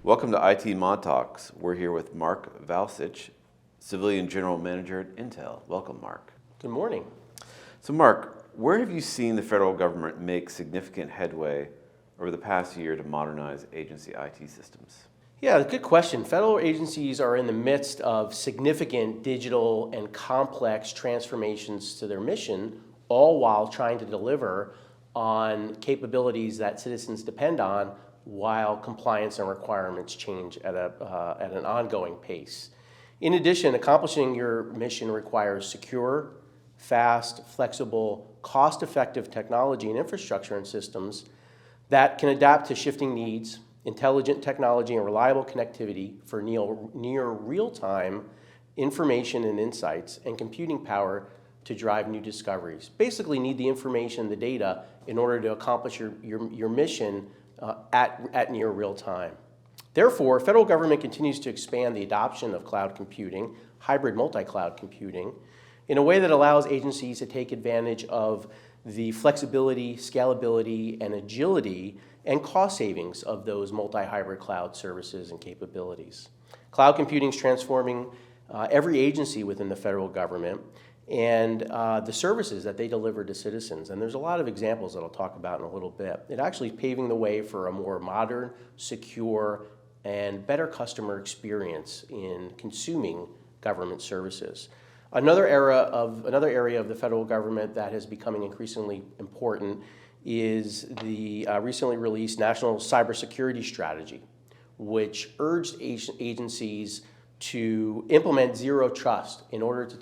Welcome to IT Mod Talks. We're here with Mark Valcich, Civilian General Manager at Intel. Welcome, Mark. Good morning. So, Mark, where have you seen the federal government make significant headway over the past year to modernize agency IT systems? Yeah, good question. Federal agencies are in the midst of significant digital and complex transformations to their mission, all while trying to deliver on capabilities that citizens depend on while compliance and requirements change at an ongoing pace. In addition, accomplishing your mission requires secure, fast, flexible, cost-effective technology and infrastructure and systems that can adapt to shifting needs, intelligent technology and reliable connectivity for near real-time information and insights, and computing power to drive new discoveries. Basically need the information, the data, in order to accomplish your mission at near real time. Therefore, federal government continues to expand the adoption of cloud computing, hybrid multi-cloud computing, in a way that allows agencies to take advantage of the flexibility, scalability, and agility and cost savings of those multi-hybrid cloud services and capabilities. Cloud computing is transforming every agency within the federal government and the services that they deliver to citizens. And there's a lot of examples that I'll talk about in a little bit. It actually is paving the way for a more modern, secure, and better customer experience in consuming government services. Another area of the federal government that is becoming increasingly important is the recently released National Cybersecurity Strategy, which urged agencies to implement zero trust in order to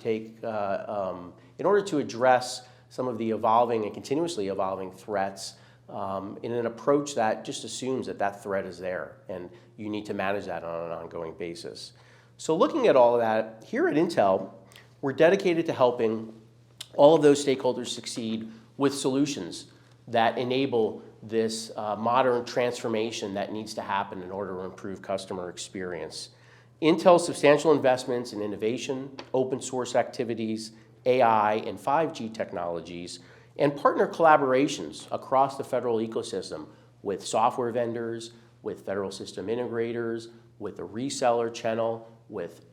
address some of the evolving and continuously evolving threats in an approach that just assumes that that threat is there and you need to manage that on an ongoing basis. So looking at all of that, here at Intel, we're dedicated to helping all of those stakeholders succeed with solutions that enable this modern transformation that needs to happen in order to improve customer experience. Intel's substantial investments in innovation, open source activities, AI, and 5G technologies, and partner collaborations across the federal ecosystem with software vendors, with federal system integrators, with the reseller channel, with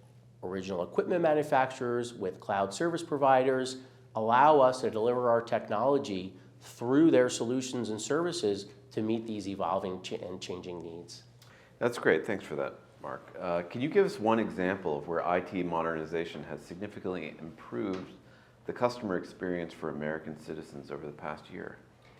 original equipment manufacturers, with cloud service providers, allow us to deliver our technology through their solutions and services to meet these evolving and changing needs. That's great. Thanks for that, Mark. Can you give us one example of where IT modernization has significantly improved the customer experience for American citizens over the past year?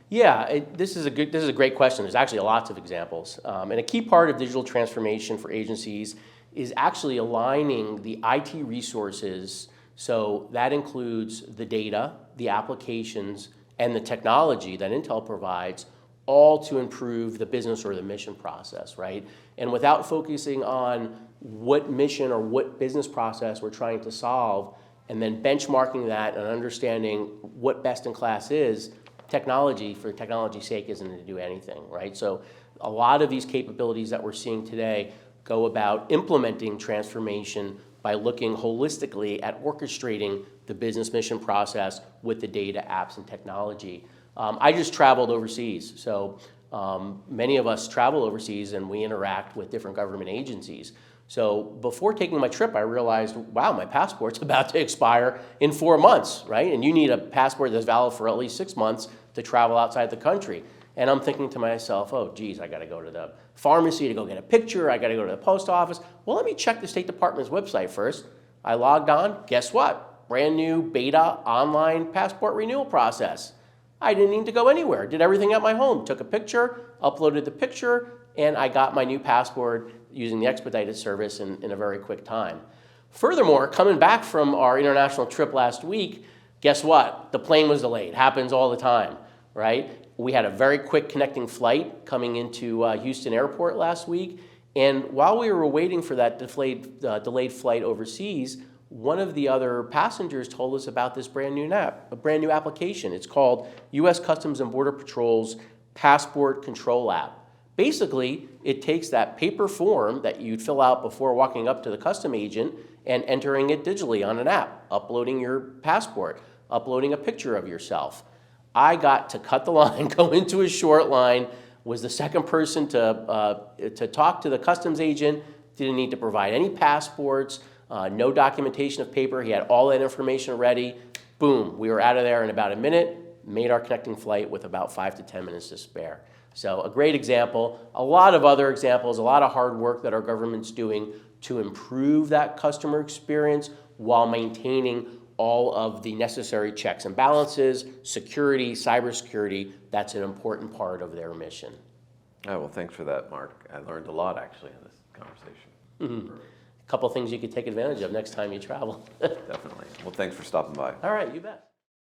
Yeah, this is a great question. There's actually lots of examples. And a key part of digital transformation for agencies is actually aligning the IT resources. So that includes the data, the applications, and the technology that Intel provides, all to improve the business or the mission process, right? And without focusing on what mission or what business process we're trying to solve, and then benchmarking that and understanding what best in class is, technology for technology's sake isn't going to do anything, right? So a lot of these capabilities that we're seeing today go about implementing transformation by looking holistically at orchestrating the business mission process with the data, apps, and technology. I just traveled overseas, so many of us travel overseas and we interact with different government agencies. So before taking my trip, I realized, wow, my passport's about to expire in 4 months, right? And you need a passport that's valid for at least 6 months to travel outside the country. And I'm thinking to myself, oh, geez, I got to go to the pharmacy to go get a picture. I got to go to the post office. Well, let me check the State Department's website first. I logged on. Guess what? Brand new beta online passport renewal process. I didn't need to go anywhere. Did everything at my home. Took a picture, uploaded the picture, and I got my new passport using the expedited service in a very quick time. Furthermore, coming back from our international trip last week, guess what? The plane was delayed. Happens all the time, right? We had a very quick connecting flight coming into Houston Airport last week, and while we were waiting for that delayed flight overseas, one of the other passengers told us about this brand new application. It's called U.S. Customs and Border Patrol's Passport Control app. Basically, it takes that paper form that you'd fill out before walking up to the custom agent and entering it digitally on an app, uploading your passport, uploading a picture of yourself. I got to cut the line, go into a short line, was the second person to talk to the customs agent, didn't need to provide any passports, no documentation of paper. He had all that information ready. Boom, we were out of there in about a minute, made our connecting flight with about 5 to 10 minutes to spare. So a great example. A lot of other examples, a lot of hard work that our government's doing to improve that customer experience while maintaining all of the necessary checks and balances, security, cybersecurity. That's an important part of their mission. Oh, well, thanks for that, Mark. I learned a lot, actually, in this conversation. A couple things you could take advantage of next time you travel. Definitely. Well, thanks for stopping by. All right, you bet.